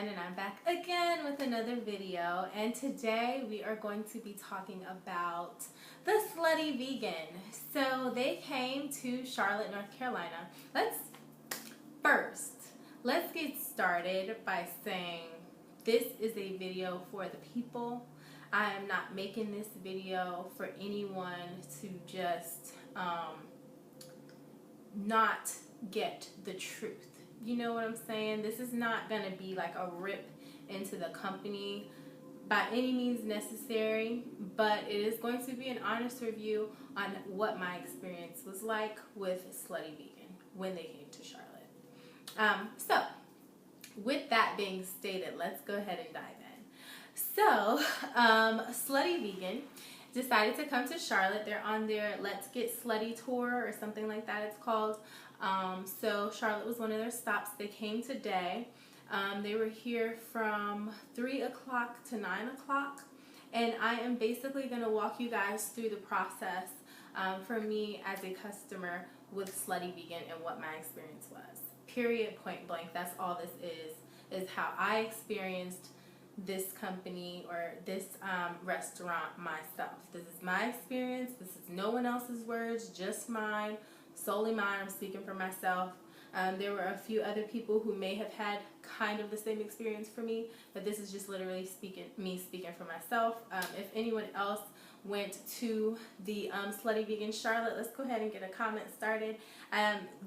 again, and I'm back again with another video, and today we are going to be talking about the Slutty Vegan. So they came to Charlotte, North Carolina. Let's get started by saying this is a video for the people. I am not making this video for anyone to just not get the truth. You know what I'm saying? This is not going to be like a rip into the company by any means necessary, but it is going to be an honest review on what my experience was like with Slutty Vegan when they came to Charlotte. So, with that being stated, let's go ahead and dive in. So, Slutty Vegan decided to come to Charlotte. They're on their Let's Get Slutty tour or something like that it's called. So Charlotte was one of their stops. They came today. They were here from 3 o'clock to 9 o'clock. And I am basically going to walk you guys through the process for me as a customer with Slutty Vegan and what my experience was. Period, point blank. That's all this is how I experienced this company or this restaurant myself. This is my experience. This is no one else's words, just mine, solely mine. I'm speaking for myself. There were a few other people who may have had kind of the same experience for me, but this is just literally me speaking for myself. If anyone else went to the Slutty Vegan Charlotte, let's go ahead and get a comment started.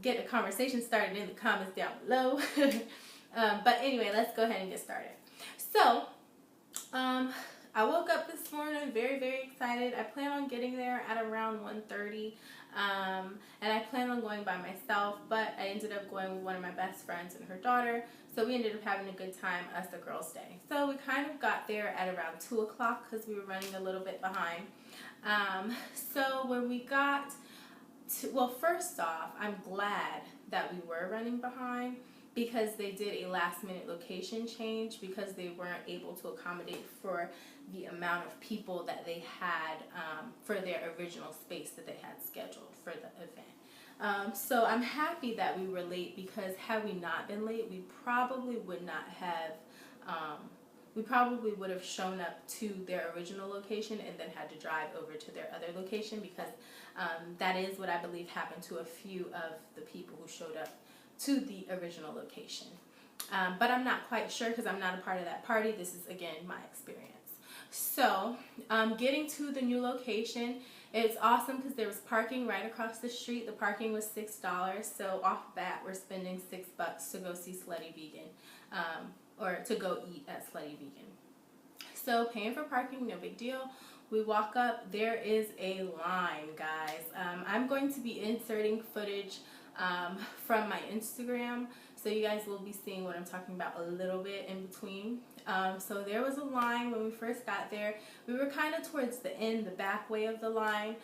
Get a conversation started in the comments down below. But anyway, let's go ahead and get started. So, I woke up this morning very, very excited. I plan on getting there at around 1:30, and I plan on going by myself, but I ended up going with one of my best friends and her daughter, so we ended up having a good time as the girls' day. So we kind of got there at around 2 o'clock because we were running a little bit behind. So when we got to, well, first off, I'm glad that we were running behind, because they did a last-minute location change because they weren't able to accommodate for the amount of people that they had for their original space that they had scheduled for the event. So I'm happy that we were late, because had we not been late, we probably would not have, we probably would have shown up to their original location and then had to drive over to their other location, because that is what I believe happened to a few of the people who showed up to the original location. But I'm not quite sure because I'm not a part of that party. This is, again, my experience. So, getting to the new location, it's awesome because there was parking right across the street. The parking was $6, so off bat we're spending $6 to go see Slutty Vegan, or to go eat at Slutty Vegan. So, paying for parking, no big deal. We walk up, there is a line, guys. I'm going to be inserting footage from my Instagram, so you guys will be seeing what I'm talking about a little bit in between. So there was a line when we first got there. We were kind of towards the end, the back way of the line.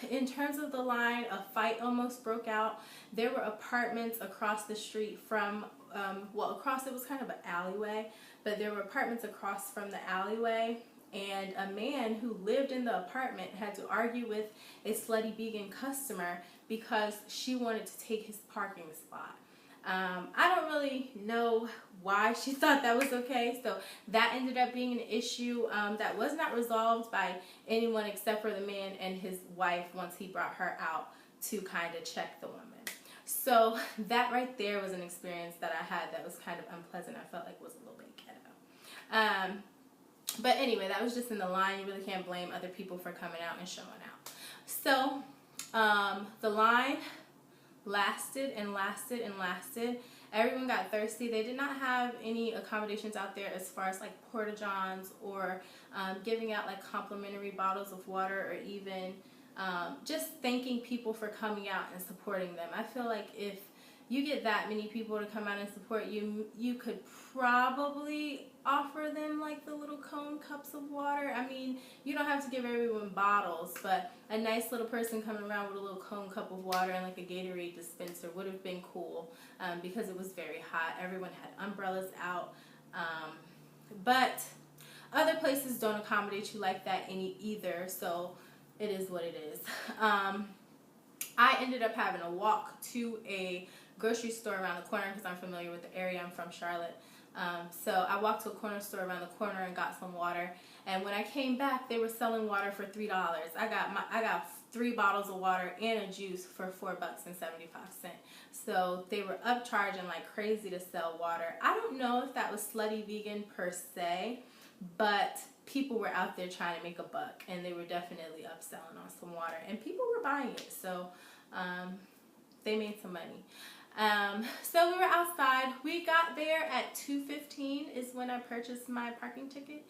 In terms of the line, a fight almost broke out. There were apartments across the street from, it was kind of an alleyway, but there were apartments across from the alleyway. And a man who lived in the apartment had to argue with a Slutty Vegan customer because she wanted to take his parking spot. I don't really know why she thought that was okay, so that ended up being an issue that was not resolved by anyone except for the man and his wife once he brought her out to kind of check the woman. So that right there was an experience that I had that was kind of unpleasant. I felt like was a little bit ghetto. But anyway, that was just in the line. You really can't blame other people for coming out and showing out. So, the line lasted and lasted and lasted. Everyone got thirsty. They did not have any accommodations out there as far as like porta-johns or giving out like complimentary bottles of water, or even just thanking people for coming out and supporting them. I feel like if you get that many people to come out and support you, you could probably offer them like the little cone cups of water. I mean, you don't have to give everyone bottles, but a nice little person coming around with a little cone cup of water and like a Gatorade dispenser would have been cool, because it was very hot. Everyone had umbrellas out, but other places don't accommodate you like that either, so it is what it is. I ended up having to walk to a grocery store around the corner because I'm familiar with the area. I'm from Charlotte. So I walked to a corner store around the corner and got some water. And when I came back, they were selling water for $3. I got 3 bottles of water and a juice for $4.75. So they were upcharging like crazy to sell water. I don't know if that was Slutty Vegan per se, but people were out there trying to make a buck, and they were definitely upselling on some water, and people were buying it. So they made some money. So we were outside. We got there at 2:15 is when I purchased my parking ticket,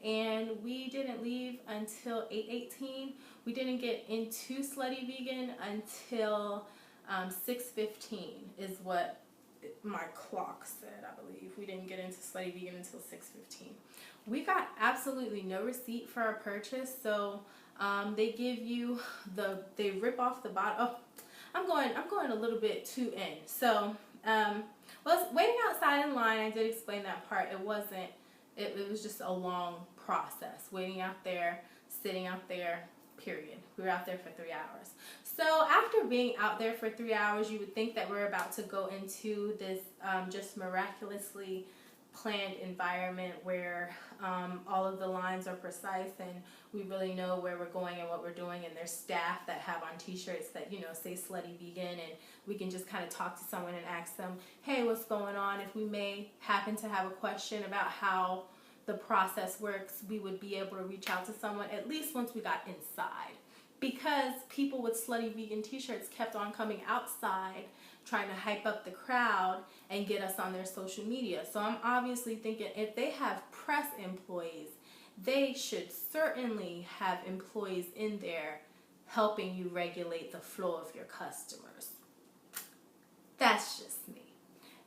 and we didn't leave until 8:18. We didn't get into Slutty Vegan until 6:15 is what my clock said, I believe. We didn't get into Slutty Vegan until 6:15. We got absolutely no receipt for our purchase, so they give you they rip off the bottom. Oh, I'm going a little bit too in. So, well, waiting outside in line, I did explain that part. It wasn't, it was just a long process. Waiting out there, sitting out there, period. We were out there for 3 hours. So after being out there for 3 hours, you would think that we're about to go into this just miraculously planned environment where all of the lines are precise and we really know where we're going and what we're doing, and there's staff that have on t-shirts that, you know, say Slutty Vegan, and we can just kind of talk to someone and ask them, hey, what's going on? If we may happen to have a question about how the process works, we would be able to reach out to someone at least once we got inside, because people with Slutty Vegan t-shirts kept on coming outside trying to hype up the crowd and get us on their social media. So I'm obviously thinking if they have press employees, they should certainly have employees in there helping you regulate the flow of your customers. That's just me.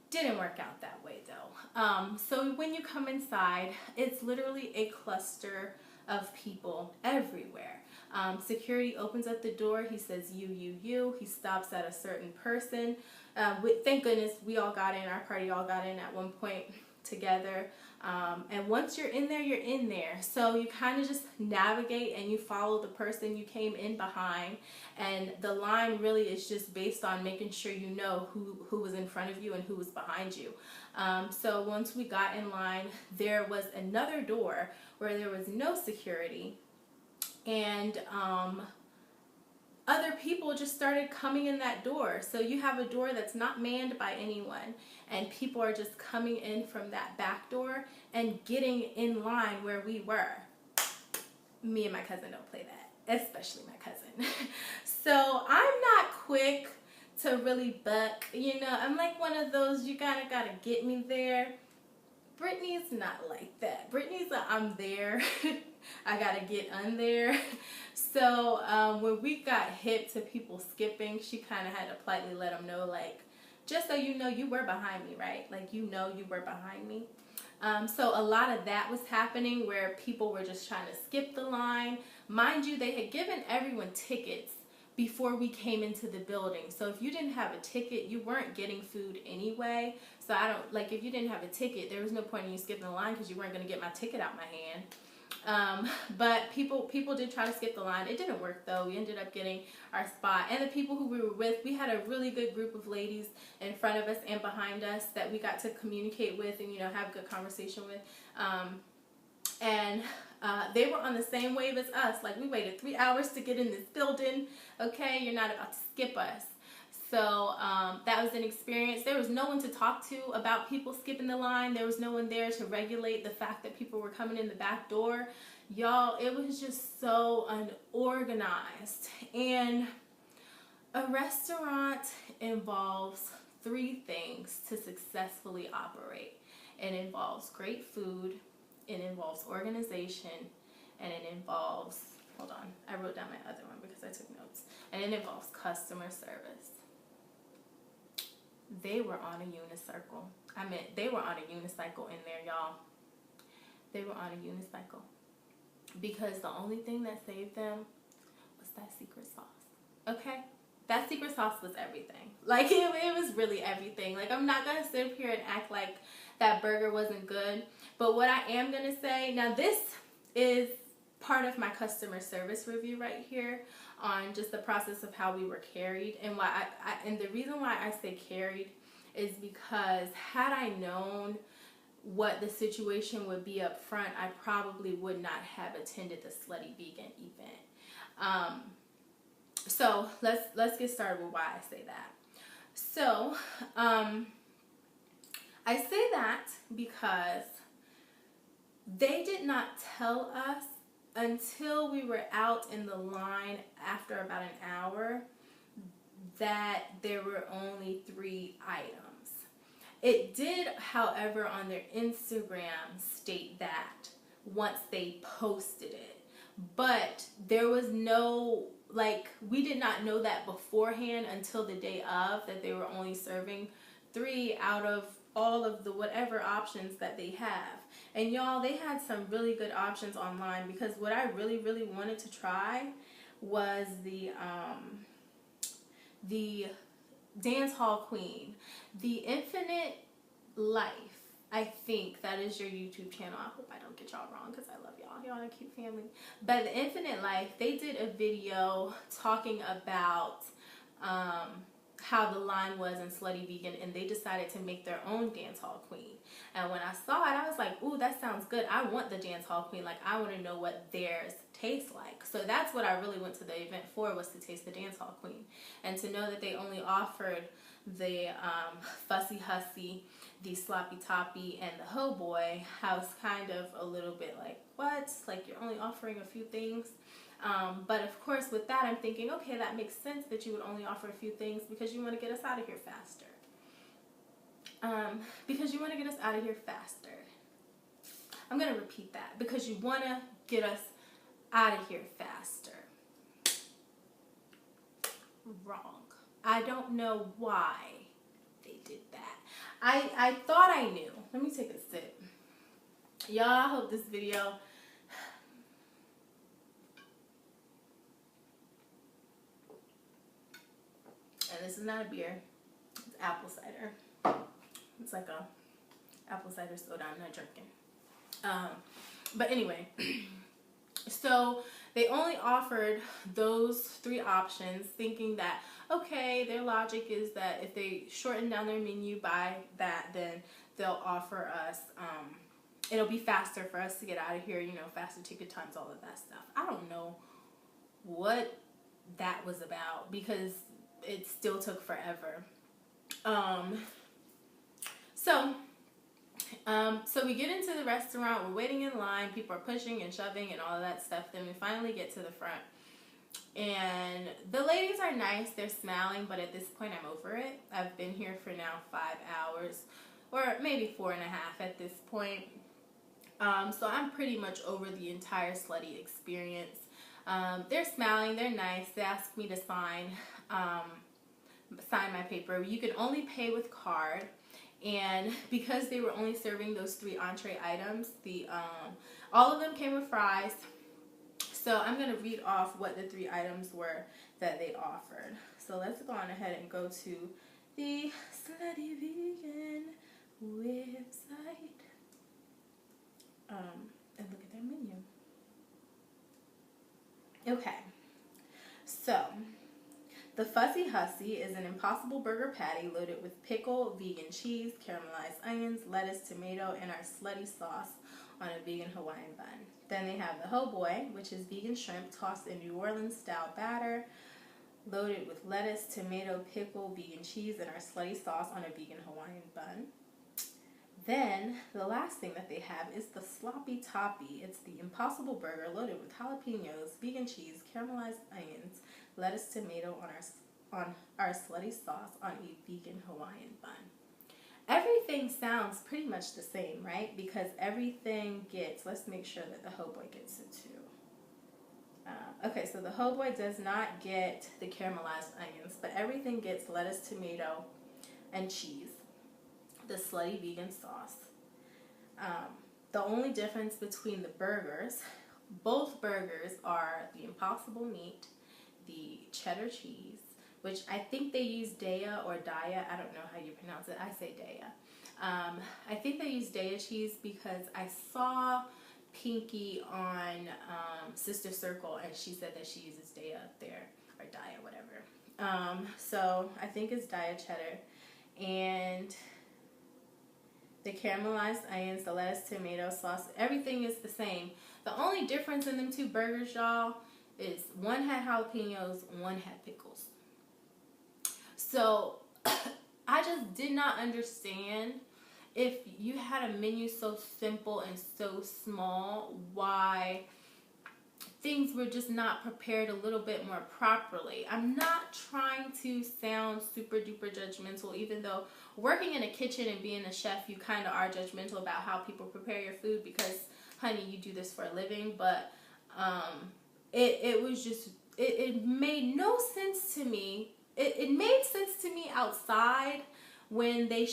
Didn't work out that way though. So when you come inside, it's literally a cluster of people everywhere. Security opens up the door. He says, you. He stops at a certain person. Thank goodness we all got in. Our party all got in at one point together. And once you're in there, you're in there. So you kind of just navigate and you follow the person you came in behind. And the line really is just based on making sure you know who was in front of you and who was behind you. So once we got in line, there was another door where there was no security. And other people just started coming in that door. So you have a door that's not manned by anyone, and people are just coming in from that back door and getting in line where we were. Me and my cousin don't play that, especially my cousin. So I'm not quick to really buck, you know. I'm like one of those, you gotta get me there. Brittany's not like that. Brittany's a, I'm there. I gotta get on there. So when we got hip to people skipping, she kind of had to politely let them know, like, just so you know, you were behind me, right? Like, you know you were behind me. So a lot of that was happening where people were just trying to skip the line. Mind you, they had given everyone tickets before we came into the building. So if you didn't have a ticket, you weren't getting food anyway. So I don't, like, if you didn't have a ticket, there was no point in you skipping the line because you weren't going to get my ticket out my hand. But people did try to skip the line. It didn't work though. We ended up getting our spot. And the people who we were with, we had a really good group of ladies in front of us and behind us that we got to communicate with and, you know, have a good conversation with. They were on the same wave as us. Like, we waited 3 hours to get in this building. Okay, you're not about to skip us. So that was an experience. There was no one to talk to about people skipping the line. There was no one there to regulate the fact that people were coming in the back door. Y'all, it was just so unorganized. And a restaurant involves 3 things to successfully operate. It involves great food, it involves organization, and it involves, hold on, I wrote down my other one because I took notes, and it involves customer service. They were on a unicycle. I meant they were on a unicycle in there, y'all. They were on a unicycle. Because the only thing that saved them was that secret sauce. Okay? That secret sauce was everything. Like, it was really everything. Like, I'm not going to sit up here and act like that burger wasn't good. But what I am going to say, now this is part of my customer service review right here on just the process of how we were carried, and why and the reason why I say carried is because had I known what the situation would be up front, I probably would not have attended the Slutty Vegan event. So let's get started with why I say that. So I say that because they did not tell us until we were out in the line after about an hour that there were only 3 items. It did, however, on their Instagram state that once they posted it. But there was no, like, we did not know that beforehand until the day of, that they were only serving 3 out of all of the whatever options that they have. And y'all, they had some really good options online, because what I really, really wanted to try was the Dance Hall Queen. The Infinite Life, I think that is your YouTube channel. I hope I don't get y'all wrong, because I love y'all. Y'all are a cute family. But the Infinite Life, they did a video talking about how the line was in Slutty Vegan, and they decided to make their own Dance Hall Queen. And when I saw it, I was like, ooh, that sounds good. I want the Dance Hall Queen. Like, I want to know what theirs tastes like. So that's what I really went to the event for, was to taste the Dance Hall Queen. And to know that they only offered the Fussy Hussy, the Sloppy Toppy, and the Ho Boy, I was kind of a little bit like, what? Like, you're only offering a few things? But of course, with that, I'm thinking, okay, that makes sense that you would only offer a few things, because you want to get us out of here faster. Because you want to get us out of here faster. I'm going to repeat that. Because you want to get us out of here faster. Wrong. I don't know why they did that. I thought I knew. Let me take a sip. Y'all, I hope this video... And this is not a beer. It's apple cider. It's like a apple cider soda I'm not drinking. But anyway, so they only offered those 3 options, thinking that, okay, their logic is that if they shorten down their menu by that, then they'll offer us, it'll be faster for us to get out of here, you know, faster ticket times, all of that stuff. I don't know what that was about, because it still took forever. So we get into the restaurant, we're waiting in line, people are pushing and shoving and all of that stuff. Then we finally get to the front, and the ladies are nice, they're smiling, but at this point I'm over it. I've been here for now 5 hours, or maybe 4.5 at this point. So I'm pretty much over the entire Slutty experience. They're smiling, they're nice, they asked me to sign my paper. You can only pay with card, and because they were only serving those 3 entree items, all of them came with fries. So I'm going to read off what the 3 items were that they offered. So let's go on ahead and go to the Slutty Vegan website and look at their menu. Okay, so the Fussy Hussy is an Impossible Burger patty loaded with pickle, vegan cheese, caramelized onions, lettuce, tomato, and our slutty sauce on a vegan Hawaiian bun. Then they have the Ho Boy, which is vegan shrimp tossed in New Orleans style batter, loaded with lettuce, tomato, pickle, vegan cheese, and our slutty sauce on a vegan Hawaiian bun. Then the last thing that they have is the Sloppy Toppy. It's the Impossible Burger loaded with jalapenos, vegan cheese, caramelized onions, lettuce, tomato on our slutty sauce on a vegan Hawaiian bun. Everything sounds pretty much the same, right? Because everything gets, let's make sure that the Ho Boy gets it too. Okay, so the Ho Boy does not get the caramelized onions, but everything gets lettuce, tomato, and cheese. The Slutty Vegan sauce. The only difference between the burgers, both burgers are the Impossible meat, the cheddar cheese, which I think they use Daya or Daya. I don't know how you pronounce it. I say Daya. I think they use Daya cheese because I saw Pinky on Sister Circle, and she said that she uses Daya up there, or Daya, whatever. So I think it's Daya cheddar. And the caramelized onions, the lettuce, tomato sauce, everything is the same. The only difference in them two burgers, y'all, is one had jalapenos, one had pickles. So I just did not understand, if you had a menu so simple and so small, why things were just not prepared a little bit more properly. I'm not trying to sound super duper judgmental, even though working in a kitchen and being a chef, you kind of are judgmental about how people prepare your food because, honey, you do this for a living. But it was just, it made no sense to me. It made sense to me outside when they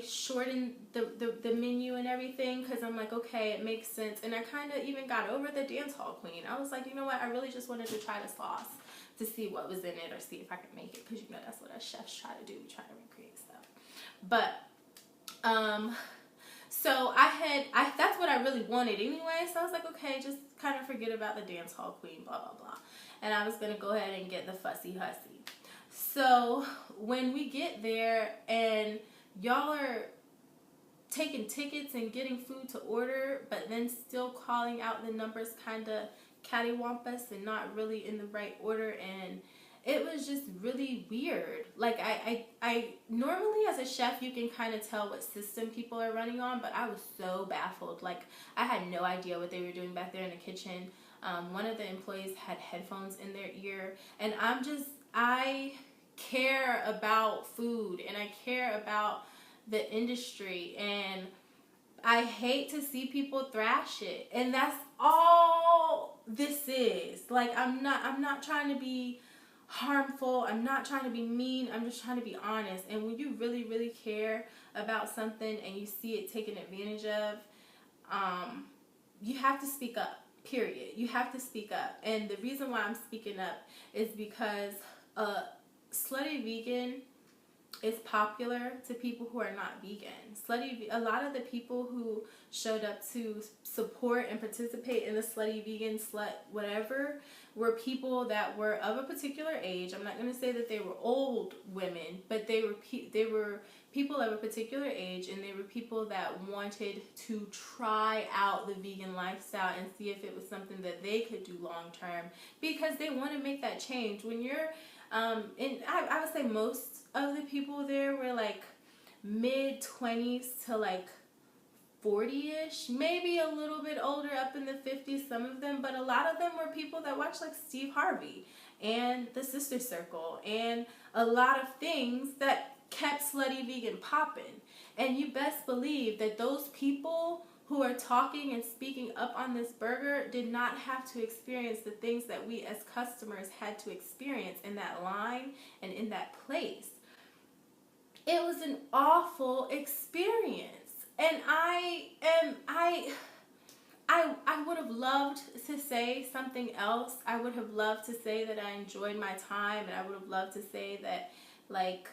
shortened the menu and everything, because I'm like, okay, it makes sense. And I kind of even got over the dance hall queen. I was like, you know what, I really just wanted to try the sauce to see what was in it or see if I could make it, because you know that's what us chefs try to do. We try to recreate stuff. But so that's what I really wanted anyway. So I was like, okay, just kind of forget about the dance hall queen, blah blah blah. And I was gonna go ahead and get the fussy hussy. So when we get there and y'all are taking tickets and getting food to order, but then still calling out the numbers kind of cattywampus and not really in the right order, and it was just really weird. Like I normally as a chef you can kind of tell what system people are running on, but I was so baffled. Like I had no idea what they were doing back there in the kitchen. One of the employees had headphones in their ear, and I care about food and I care about the industry, and I hate to see people thrash it. And that's all this is. Like I'm not trying to be harmful. I'm not trying to be mean. I'm just trying to be honest. And when you really, really care about something and you see it taken advantage of, you have to speak up. Period. You have to speak up. And the reason why I'm speaking up is because Slutty Vegan is popular to people who are not vegan. A lot of the people who showed up to support and participate in the Slutty Vegan Slut whatever were people that were of a particular age. I'm not going to say that they were old women, but they were people of a particular age, and they were people that wanted to try out the vegan lifestyle and see if it was something that they could do long term, because they want to make that change. When you're and I would say most of the people there were like mid-20s to like 40-ish, maybe a little bit older, up in the 50s, some of them, but a lot of them were people that watched like Steve Harvey and the Sister Circle and a lot of things that kept Slutty Vegan popping. And you best believe that those people who are talking and speaking up on this burger did not have to experience the things that we as customers had to experience in that line and in that place. It was an awful experience. And I would have loved to say something else. I would have loved to say that I enjoyed my time, and I would have loved to say that, like,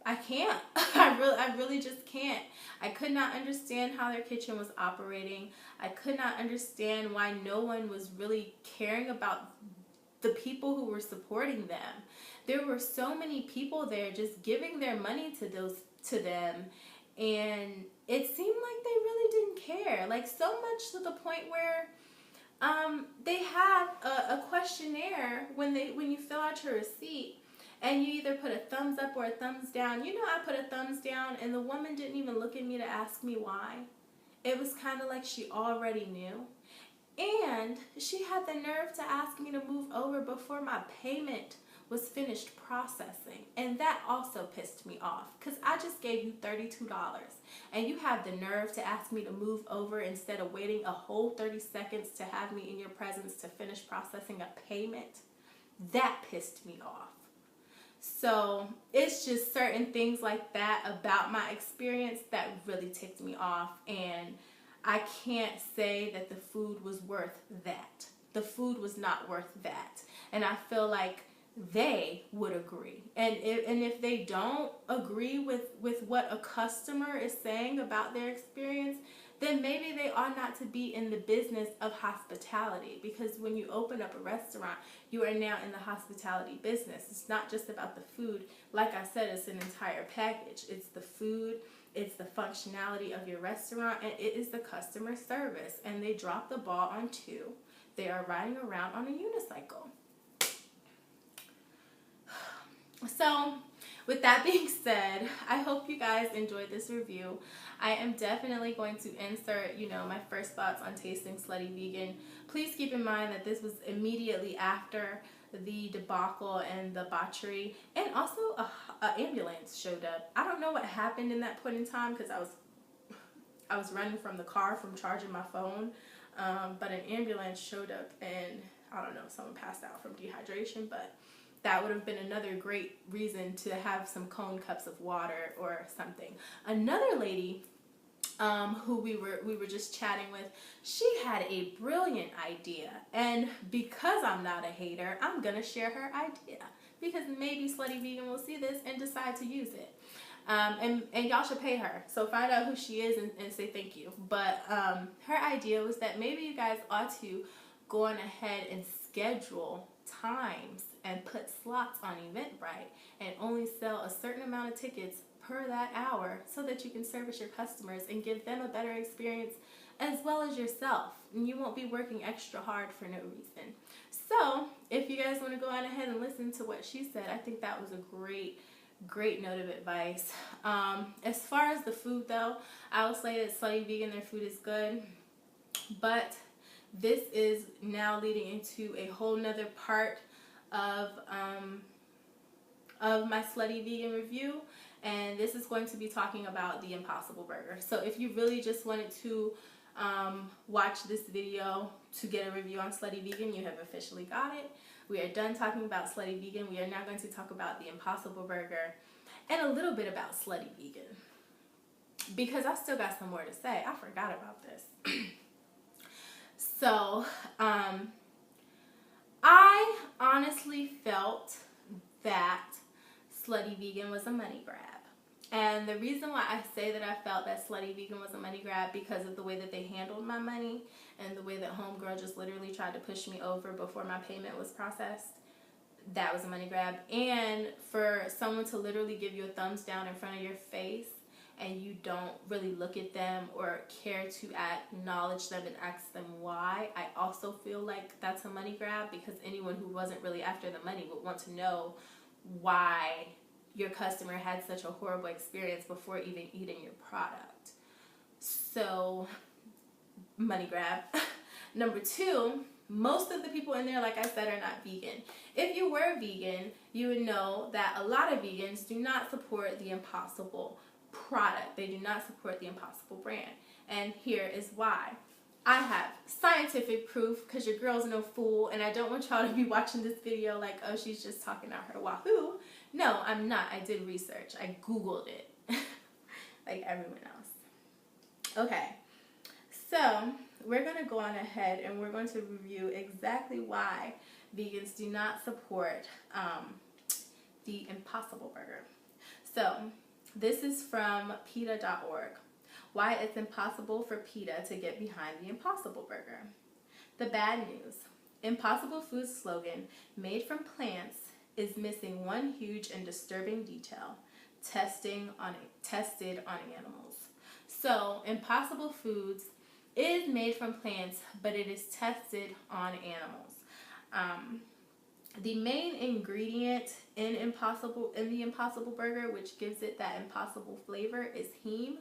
I can't. I really just can't. I could not understand how their kitchen was operating. I could not understand why no one was really caring about the people who were supporting them. There were so many people there just giving their money to them, and it seemed like they really didn't care. Like, so much to the point where they had a questionnaire when you fill out your receipt. And you either put a thumbs up or a thumbs down. You know, I put a thumbs down, and the woman didn't even look at me to ask me why. It was kind of like she already knew. And she had the nerve to ask me to move over before my payment was finished processing. And that also pissed me off, because I just gave you $32. And you have the nerve to ask me to move over instead of waiting a whole 30 seconds to have me in your presence to finish processing a payment. That pissed me off. So it's just certain things like that about my experience that really ticked me off, and I can't say that the food was worth that. The food was not worth that, and I feel like they would agree. And if they don't agree with what a customer is saying about their experience, then maybe they ought not to be in the business of hospitality. Because when you open up a restaurant, you are now in the hospitality business. It's not just about the food. Like I said, it's an entire package. It's the food, it's the functionality of your restaurant, and it is the customer service. And they dropped the ball on two. They are riding around on a unicycle. So, with that being said, I hope you guys enjoyed this review. I am definitely going to insert, my first thoughts on tasting Slutty Vegan. Please keep in mind that this was immediately after the debacle and the botchery, and also a ambulance showed up. I don't know what happened in that point in time because I was running from the car from charging my phone, but an ambulance showed up, and I don't know, someone passed out from dehydration, but that would have been another great reason to have some cone cups of water or something. Another lady who we were just chatting with, she had a brilliant idea, and because I'm not a hater, I'm gonna share her idea because maybe Slutty Vegan will see this and decide to use it. And y'all should pay her, so find out who she is and say thank you. But her idea was that maybe you guys ought to go on ahead and schedule times and put slots on Eventbrite and only sell a certain amount of tickets per that hour so that you can service your customers and give them a better experience as well as yourself. And you won't be working extra hard for no reason. So if you guys want to go on ahead and listen to what she said, I think that was a great note of advice. As far as the food though, I will say that Slutty Vegan, their food is good, but this is now leading into a whole nother part of my Slutty Vegan review, and this is going to be talking about the Impossible Burger. So if you really just wanted to watch this video to get a review on Slutty Vegan, you have officially got it. We are done talking about Slutty Vegan. We are now going to talk about the Impossible Burger and a little bit about Slutty Vegan, because I still got some more to say. I forgot about this. So, I honestly felt that Slutty Vegan was a money grab. And the reason why I say that I felt that Slutty Vegan was a money grab because of the way that they handled my money and the way that homegirl just literally tried to push me over before my payment was processed. That was a money grab. And for someone to literally give you a thumbs down in front of your face and you don't really look at them or care to acknowledge them and ask them why, I also feel like that's a money grab, because anyone who wasn't really after the money would want to know why your customer had such a horrible experience before even eating your product. So, money grab. Number two, most of the people in there, like I said, are not vegan. If you were vegan, you would know that a lot of vegans do not support the Impossible product. They do not support the Impossible brand. And here is why. I have scientific proof, because your girl's no fool, and I don't want y'all to be watching this video like, oh, she's just talking out her wahoo. No, I'm not. I did research. I Googled it like everyone else. Okay, so we're going to go on ahead and we're going to review exactly why vegans do not support the Impossible Burger. So this is from PETA.org. Why it's impossible for PETA to get behind the Impossible Burger. The bad news. Impossible Foods' slogan, made from plants, is missing one huge and disturbing detail: tested on animals. So Impossible Foods is made from plants, but it is tested on animals. The main ingredient in the Impossible Burger, which gives it that impossible flavor, is heme,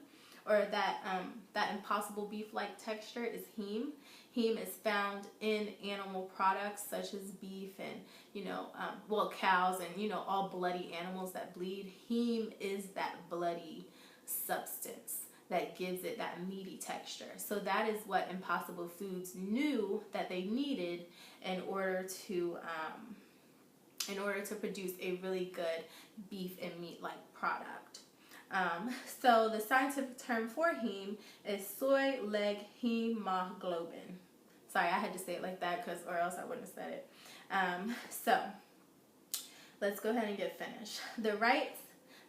or that impossible beef-like texture is heme. Heme is found in animal products such as beef and, cows and, all bloody animals that bleed. Heme is that bloody substance that gives it that meaty texture. So that is what Impossible Foods knew that they needed in order to produce a really good beef and meat-like product. So the scientific term for heme is soy leg hemoglobin. Sorry, I had to say it like that or else I wouldn't have said it. So let's go ahead and get finished. The rights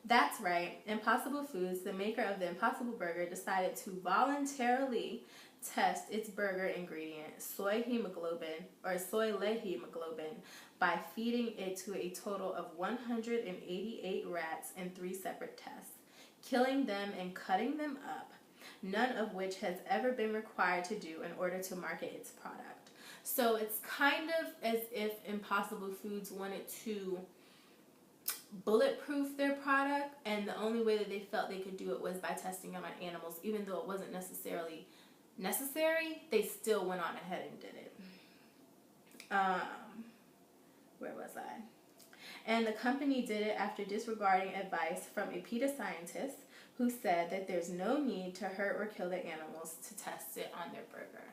That's right. Impossible Foods, the maker of the Impossible Burger, decided to voluntarily test its burger ingredient, soy hemoglobin or soy hemoglobin, by feeding it to a total of 188 rats in 3 separate tests, killing them and cutting them up, none of which has ever been required to do in order to market its product. So it's kind of as if Impossible Foods wanted to bulletproof their product, and the only way that they felt they could do it was by testing it on animals. Even though it wasn't necessarily necessary, they still went on ahead and did it. Where was I? And the company did it after disregarding advice from a PETA scientist who said that there's no need to hurt or kill the animals to test it on their burger.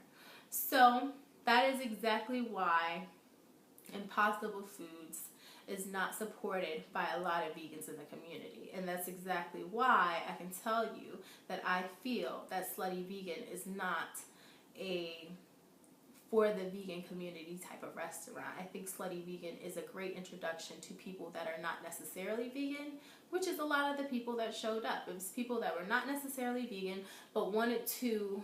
So that is exactly why Impossible Foods is not supported by a lot of vegans in the community. And that's exactly why I can tell you that I feel that Slutty Vegan is not a for the vegan community type of restaurant. I think Slutty Vegan is a great introduction to people that are not necessarily vegan, which is a lot of the people that showed up. It was people that were not necessarily vegan, but wanted to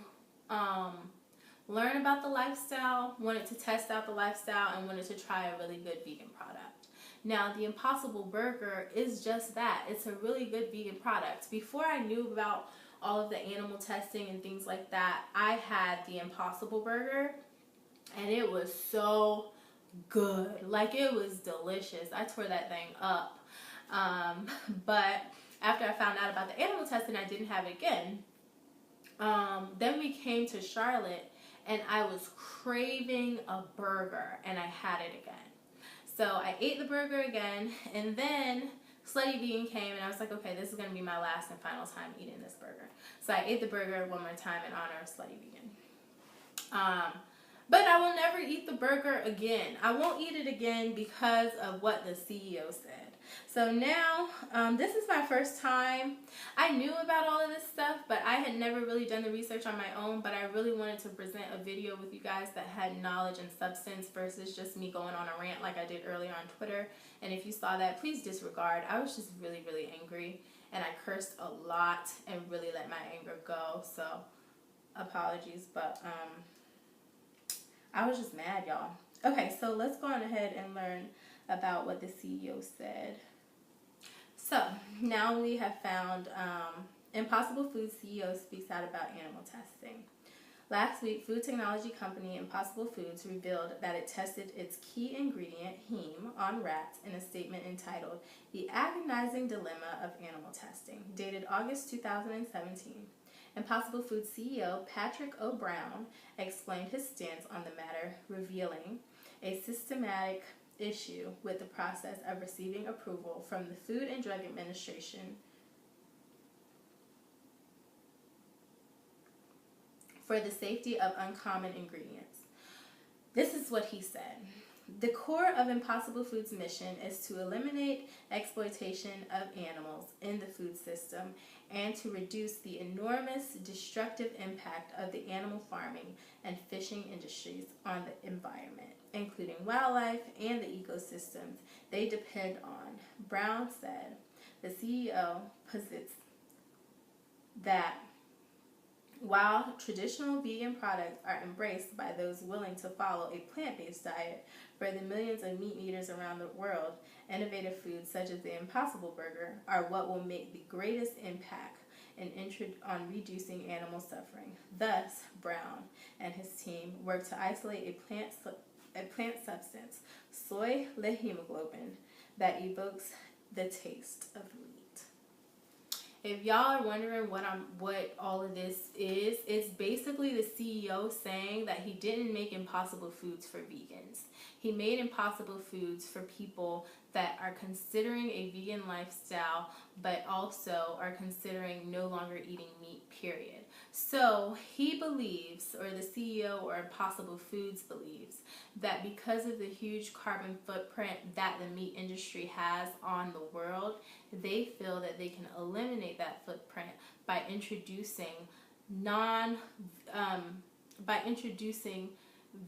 learn about the lifestyle, wanted to test out the lifestyle, and wanted to try a really good vegan product. Now, the Impossible Burger is just that. It's a really good vegan product. Before I knew about all of the animal testing and things like that, I had the Impossible Burger, and it was so good. Like, it was delicious. I tore that thing up. But after I found out about the animal testing, I didn't have it again. Then we came to Charlotte, and I was craving a burger, and I had it again. So I ate the burger again, and then Slutty Vegan came, and I was like, okay, this is going to be my last and final time eating this burger. So I ate the burger one more time in honor of Slutty Vegan. But I will never eat the burger again. I won't eat it again because of what the CEO said. So now, this is my first time. I knew about all of this stuff, but I had never really done the research on my own, but I really wanted to present a video with you guys that had knowledge and substance versus just me going on a rant like I did earlier on Twitter. And if you saw that, please disregard. I was just really, really angry, and I cursed a lot and really let my anger go. So, apologies, but I was just mad, y'all. Okay, so let's go on ahead and learn about what the CEO said. So, now we have found Impossible Foods CEO speaks out about animal testing. Last week, food technology company Impossible Foods revealed that it tested its key ingredient, heme, on rats in a statement entitled The Agonizing Dilemma of Animal Testing, dated August 2017. Impossible Foods CEO Patrick O'Brown explained his stance on the matter, revealing a systematic issue with the process of receiving approval from the Food and Drug Administration for the safety of uncommon ingredients. This is what he said. The core of Impossible Foods' mission is to eliminate exploitation of animals in the food system and to reduce the enormous destructive impact of the animal farming and fishing industries on the environment, including wildlife and the ecosystems they depend on. Brown said. The CEO posits that while traditional vegan products are embraced by those willing to follow a plant-based diet, for the millions of meat eaters around the world, innovative foods such as the Impossible Burger are what will make the greatest impact on reducing animal suffering. Thus, Brown and his team work to isolate a plant substance, soy hemoglobin, that evokes the taste of meat. If y'all are wondering what all of this is, it's basically the CEO saying that he didn't make Impossible Foods for vegans. He made Impossible Foods for people that are considering a vegan lifestyle, but also are considering no longer eating meat, period. So he believes, or the CEO or Impossible Foods believes, that because of the huge carbon footprint that the meat industry has on the world, they feel that they can eliminate that footprint by introducing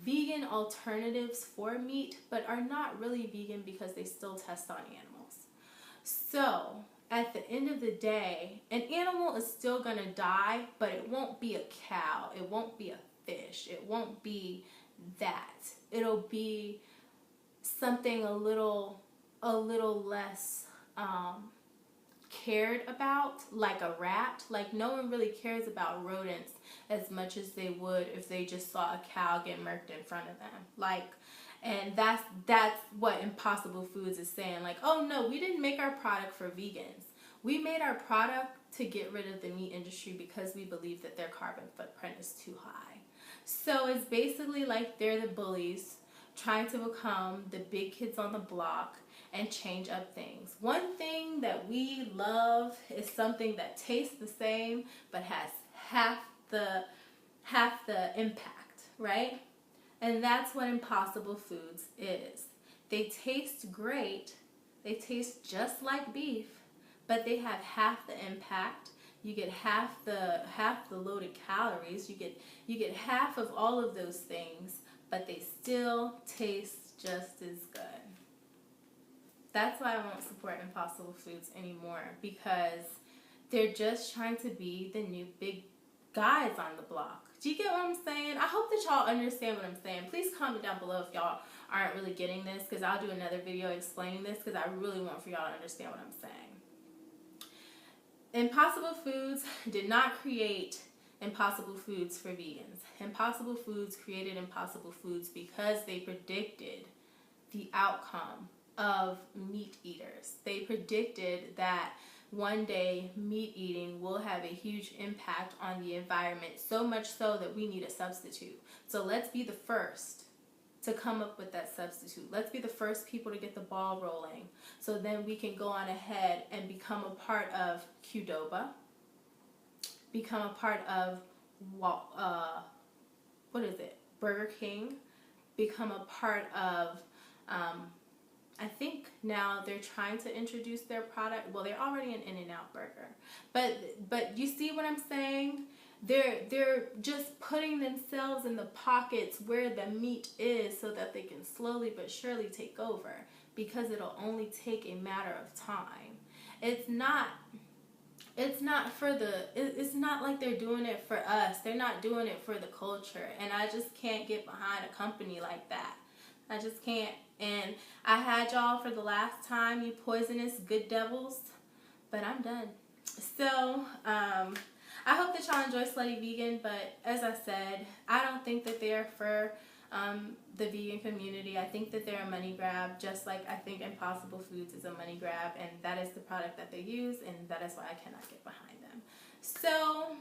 vegan alternatives for meat, but are not really vegan because they still test on animals. So at the end of the day, an animal is still going to die, but it won't be a cow. It won't be a fish. It won't be that. It'll be something a little less cared about, like a rat. Like, no one really cares about rodents as much as they would if they just saw a cow get murked in front of them. Like, and that's what Impossible Foods is saying. Like, oh no, we didn't make our product for vegans. We made our product to get rid of the meat industry because we believe that their carbon footprint is too high. So it's basically like they're the bullies trying to become the big kids on the block and change up things. One thing that we love is something that tastes the same but has half the impact, right? And that's what Impossible Foods is. They taste great. They taste just like beef, but they have half the impact. You get half the loaded calories. You get half of all of those things, but they still taste just as good. That's why I won't support Impossible Foods anymore, because they're just trying to be the new big guys on the block. Do you get what I'm saying? I hope that y'all understand what I'm saying. Please comment down below if y'all aren't really getting this, because I'll do another video explaining this, because I really want for y'all to understand what I'm saying. Impossible Foods did not create Impossible Foods for vegans. Impossible Foods created Impossible Foods because they predicted the outcome of meat eaters. They predicted that one day meat eating will have a huge impact on the environment, so much so that we need a substitute. So let's be the first to come up with that substitute. Let's be the first people to get the ball rolling, so then we can go on ahead and become a part of Qdoba, become a part of Burger King, become a part of I think now they're trying to introduce their product. Well, they're already an In-N-Out Burger. But you see what I'm saying? They're just putting themselves in the pockets where the meat is so that they can slowly but surely take over, because it'll only take a matter of time. It's not like they're doing it for us. They're not doing it for the culture. And I just can't get behind a company like that. I just can't. And I had y'all for the last time, you poisonous good devils, but I'm done. So, I hope that y'all enjoy Slutty Vegan, but as I said, I don't think that they're for the vegan community. I think that they're a money grab, just like I think Impossible Foods is a money grab, and that is the product that they use, and that is why I cannot get behind them. So,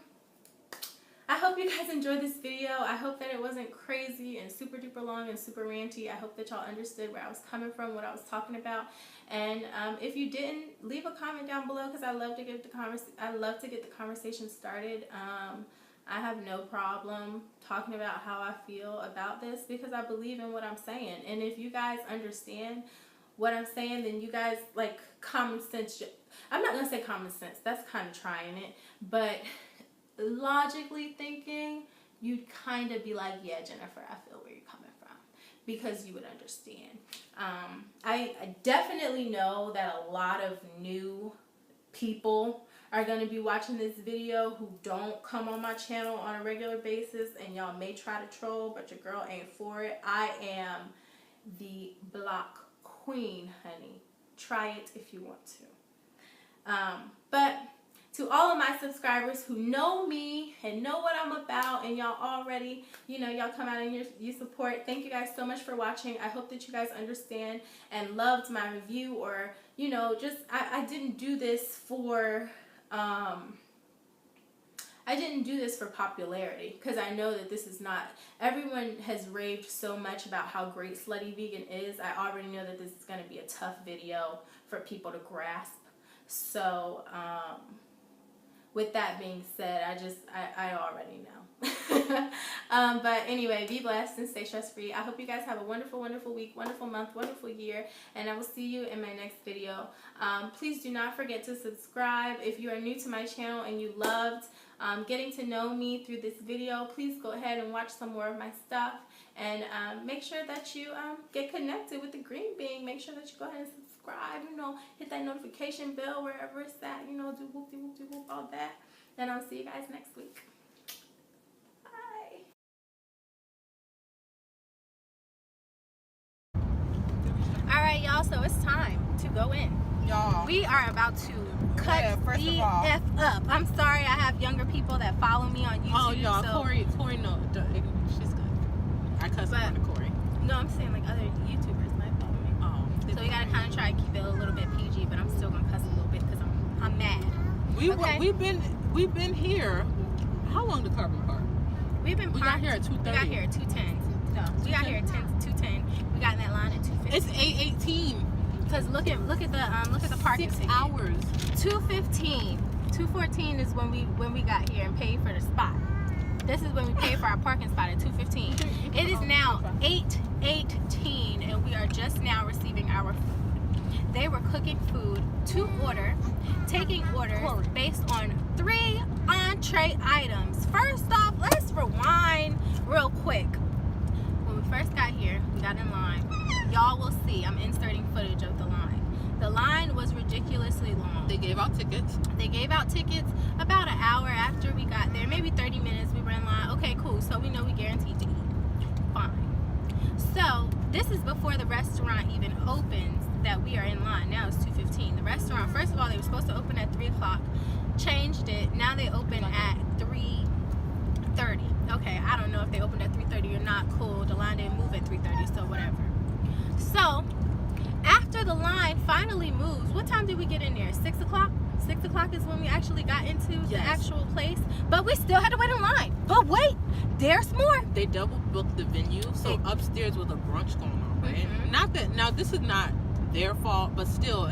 I hope you guys enjoyed this video. I hope that it wasn't crazy and super duper long and super ranty. I hope that y'all understood where I was coming from, what I was talking about. And if you didn't, leave a comment down below, because I love to get the conversation started. I have no problem talking about how I feel about this, because I believe in what I'm saying. And if you guys understand what I'm saying, then you guys, like, common sense. I'm not gonna say common sense. That's kind of trying it, but logically thinking, you'd kind of be like, yeah, Jennifer, I feel where you're coming from, because you would understand. I definitely know that a lot of new people are going to be watching this video who don't come on my channel on a regular basis, and y'all may try to troll, but your girl ain't for it. I am the block queen, honey. Try it if you want to. But to all of my subscribers who know me and know what I'm about, and y'all already, y'all come out and you support, thank you guys so much for watching. I hope that you guys understand and loved my review, or, just, I didn't do this for, popularity, because I know that this is not, everyone has raved so much about how great Slutty Vegan is. I already know that this is going to be a tough video for people to grasp. So, with that being said, I already know. But anyway, be blessed and stay stress-free. I hope you guys have a wonderful, wonderful week, wonderful month, wonderful year, and I will see you in my next video. Please do not forget to subscribe. If you are new to my channel and you loved getting to know me through this video, please go ahead and watch some more of my stuff. And make sure that you get connected with the green bean. Make sure that you go ahead and subscribe, you know, hit that notification bell wherever it's at, you know, do whoop-de-whoop-de-whoop, all that. And I'll see you guys next week. Bye. All right, y'all, so it's time to go in. Y'all, we are about to cut the F up. I'm sorry, I have younger people that follow me on YouTube. Oh, y'all, so, Corey, no, she's good. I cuss in front of Corey. No, I'm saying like other YouTubers might follow me. Oh. So we gotta kind of try to keep it a little bit PG, but I'm still gonna cuss a little bit because I'm mad. We've been here. How long did Carbon Park? We got here at 2:30. We got here at 2:10. No, we got here at 2:10. We got in that line at 2:15. It's 8:18. Because look at the parking 6 ticket. hours. 2:15. 2:14 is when we got here and paid for the spot. This is when we paid for our parking spot at 2:15. It is now 8:18 and we are just now receiving our food. They were cooking food to order, taking orders based on 3 entree items. First off, let's rewind real quick. When we first got here, we got in line. Y'all will see, I'm inserting footage of the line. The line was ridiculously long. They gave out tickets. They gave out tickets about an hour after we got there. Maybe 30 minutes we were in line. Okay, cool. So we know we guaranteed to eat. Fine. So this is before the restaurant even opens that we are in line. Now it's 2:15. The restaurant, first of all, they were supposed to open at 3 o'clock. Changed it. Now they open at 3:30. Okay, I don't know if they opened at 3:30 or not. Cool. The line didn't move at 3:30, so whatever. So after the line finally moves, what time did we get in there? 6 o'clock? 6 o'clock is when we actually got into the actual place. But we still had to wait in line. But wait, there's more. They double booked the venue, so upstairs was a brunch going on, right? Mm-hmm. Not that, now this is not their fault, but still,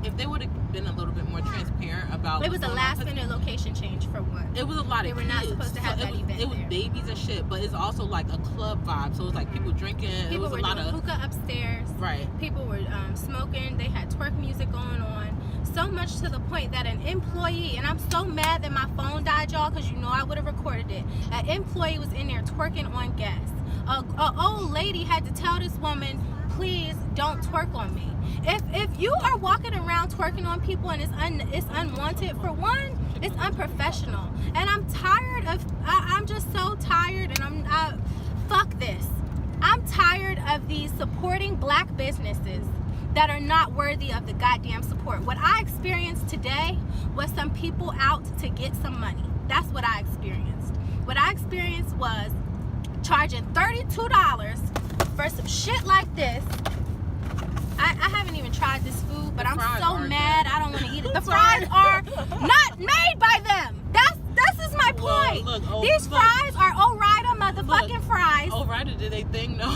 if they would have been a little bit more transparent about it was a last minute location change for one. It was a lot of kids. They were not supposed to have that event. It was there. babies and shit, but it's also like a club vibe. So it was like people drinking. People it was were a lot doing of hookah upstairs. Right. People were smoking. They had twerk music going on. So much to the point that an employee, and I'm so mad that my phone died, y'all, because you know I would have recorded it. An employee was in there twerking on guests. A old lady had to tell this woman, please don't twerk on me. If you are walking around twerking on people and it's unwanted, for one, it's unprofessional. And I'm tired of, I'm just so tired, and fuck this. I'm tired of these supporting black businesses that are not worthy of the goddamn support. What I experienced today was some people out to get some money. That's what I experienced. What I experienced was charging $32 for some shit like this. I haven't even tried this food, but I'm so mad I don't want to eat it. The fries are not made by them. This is my point. Well, look, these fries are Ore-Ida motherfucking fries. Ore-Ida did they thing, no?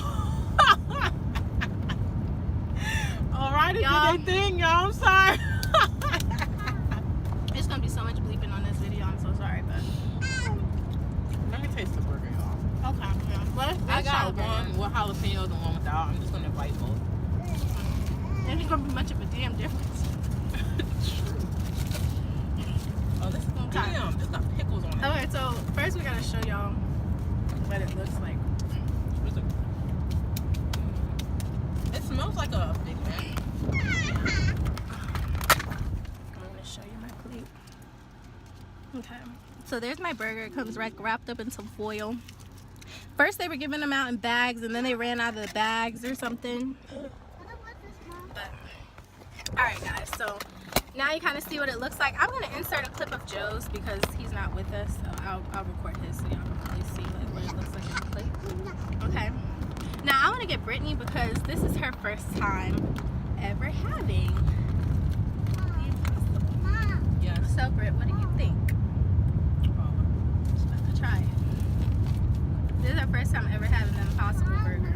Ore-Ida did they thing, y'all. I'm sorry. It's gonna be so much bleeping on this video. I'm so sorry, but let me taste the burger, y'all. Okay. Yeah. Well, I got one with jalapenos and one without. I'm just gonna invite both. It ain't gonna be much of a damn difference. Oh, this is gonna be damn. This got pickles on it. Okay, so first we gotta show y'all what it looks like. It smells like a Big Mac. I'm gonna show you my plate. Okay, so there's my burger. It comes wrapped up in some foil. First they were giving them out in bags, and then they ran out of the bags or something. Alright guys, so now you kind of see what it looks like. I'm going to insert a clip of Joe's because he's not with us, so I'll record his so y'all can really see like what it looks like in the plate. Okay, now I want to get Brittany because this is her first time ever having the Impossible. Yes. So Britt, what do you think? Just about to try it. This is her first time ever having the Impossible burger.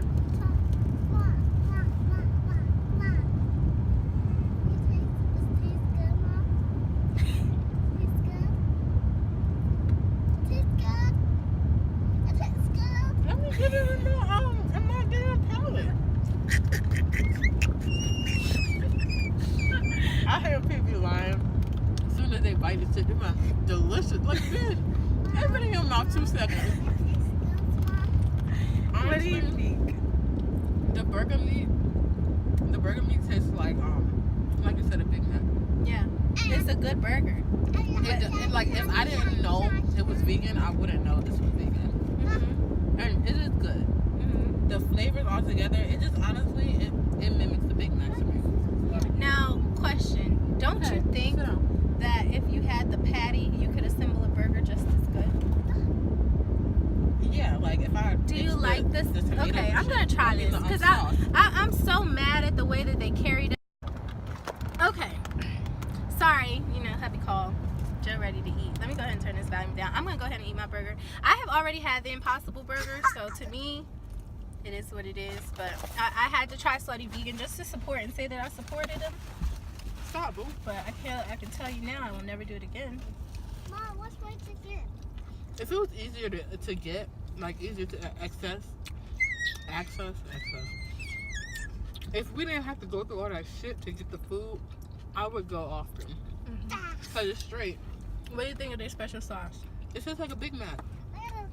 I hear people lying. As soon as they bite it, they must delicious. Like, bitch, it's been in your mouth 2 seconds. What do you think? The burger meat tastes like you said, a Big Mac. Yeah, it's a good burger. It, like, if I didn't know it was vegan, I wouldn't know this was vegan. Mm-hmm. And it is good. Mm-hmm. The flavors all together, it just honestly, it mimics the Big Mac to me. Now, question: don't you think that if you had the patty, you could assemble a burger just as good? Yeah, like if I. Do you like this? Okay, I'm gonna try this because I'm so mad at the way that they carried it. Okay, sorry, hubby called. Joe ready to eat. Let me go ahead and turn this volume down. I'm gonna go ahead and eat my burger. I have already had the Impossible Burger, so to me, it is what it is. But I had to try Slutty Vegan just to support and say that I supported them. Stop, boo. But I can tell you now, I will never do it again. Mom, what's my ticket? If it was easier to get, like easier to access. If we didn't have to go through all that shit to get the food, I would go often. Cause it's straight. What do you think of their special sauce? It tastes like a Big Mac. I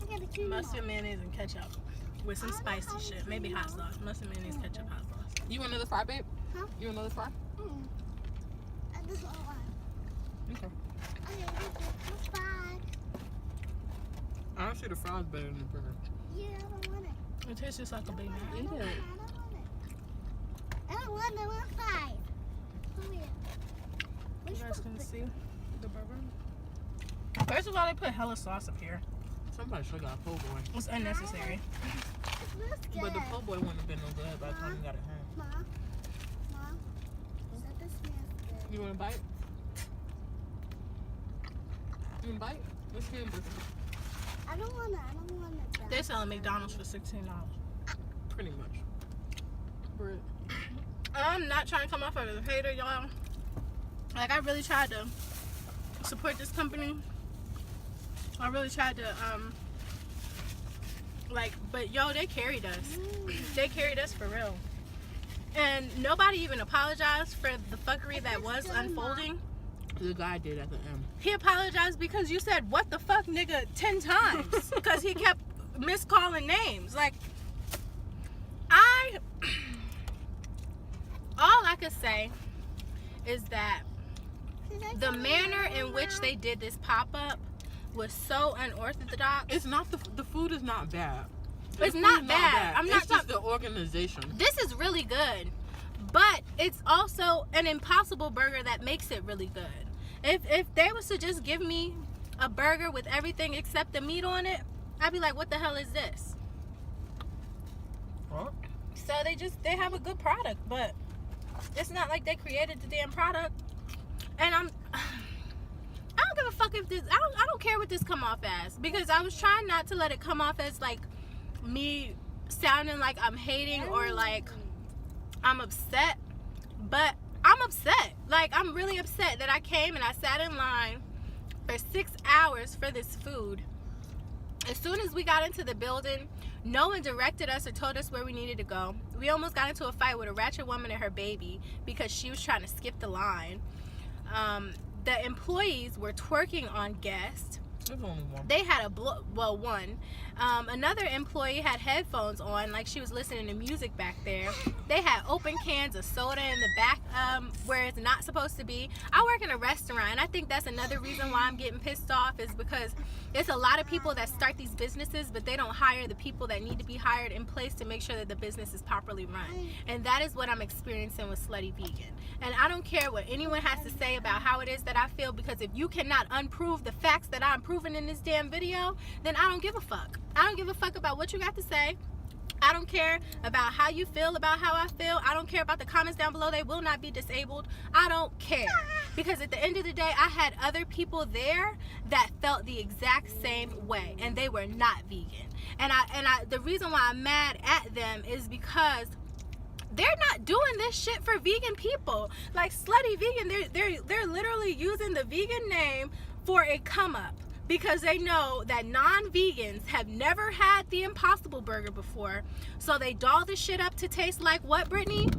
gotta clean Mustard, mayonnaise, and ketchup with some spicy shit. Maybe hot sauce. Mustard, mayonnaise, ketchup, hot sauce. You want another fry, babe? Huh? You want another fry? This one. Okay. Okay, this one. Honestly, the fries better than the burger. Yeah, I don't want it. It tastes just like a Big Mac. I don't want it. I don't want it. I want five. Come here. You guys can see the burger. First of all, they put hella sauce up here. Somebody should have got a po' boy. It's unnecessary. It smells good. But the po' boy wouldn't have been no good by the time we got it home. Mom, that smells good. You want a bite? You want a bite? Let's get it. I don't want it. They're selling McDonald's for $16. Pretty much. But I'm not trying to come off as a hater, y'all. Like, I really tried to support this company. I really tried to, but yo, they carried us. They carried us for real. And nobody even apologized for the fuckery that was unfolding. the guy did at the end. He apologized because you said, what the fuck, nigga, 10 times. Because he kept miscalling names. Like, all I could say is that the manner in which they did this pop-up was so unorthodox. It's not the food is not bad. It's not bad. I'm not it's just the organization. This is really good, but it's also an Impossible Burger that makes it really good. If they was to just give me a burger with everything except the meat on it, I'd be like, what the hell is this? What? So they have a good product, but it's not like they created the damn product. And I don't give a fuck if this, I don't care what this come off as, because I was trying not to let it come off as like me sounding like I'm hating or like I'm upset, but I'm upset. Like, I'm really upset that I came and I sat in line for 6 hours for this food. As soon as we got into the building, no one directed us or told us where we needed to go. We almost got into a fight with a ratchet woman and her baby because she was trying to skip the line. The employees were twerking on guests. There's only one. They had one. Another employee had headphones on, like she was listening to music back there. They had open cans of soda in the back where it's not supposed to be. I work in a restaurant, and I think that's another reason why I'm getting pissed off, is because it's a lot of people that start these businesses, but they don't hire the people that need to be hired in place to make sure that the business is properly run. And that is what I'm experiencing with Slutty Vegan. And I don't care what anyone has to say about how it is that I feel, because if you cannot unprove the facts that I'm proving in this damn video, then I don't give a fuck. I don't give a fuck about what you got to say. I don't care about how you feel about how I feel. I don't care about the comments down below. They will not be disabled. I don't care. Because at the end of the day, I had other people there that felt the exact same way, and they were not vegan. And the reason why I'm mad at them is because they're not doing this shit for vegan people. Like Slutty Vegan, they're literally using the vegan name for a come up, because they know that non-vegans have never had the Impossible Burger before. So they doll the shit up to taste like what, Brittany?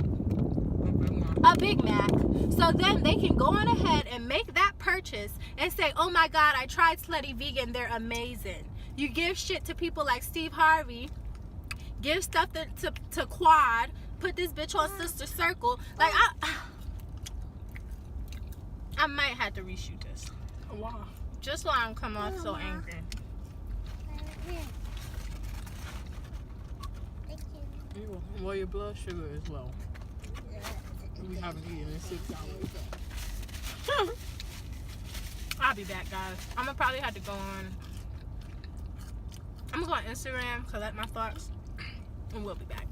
A Big Mac. So then they can go on ahead and make that purchase and say, oh my God, I tried Slutty Vegan, they're amazing. You give shit to people like Steve Harvey, give stuff to Quad, put this bitch on Sister Circle. Like, I might have to reshoot this. Wow. Just so I don't come off so angry. Well, your blood sugar is low. We haven't eaten in 6 hours. I'll be back, guys. I'm gonna probably have to go on. I'm gonna go on Instagram, collect my thoughts, and we'll be back.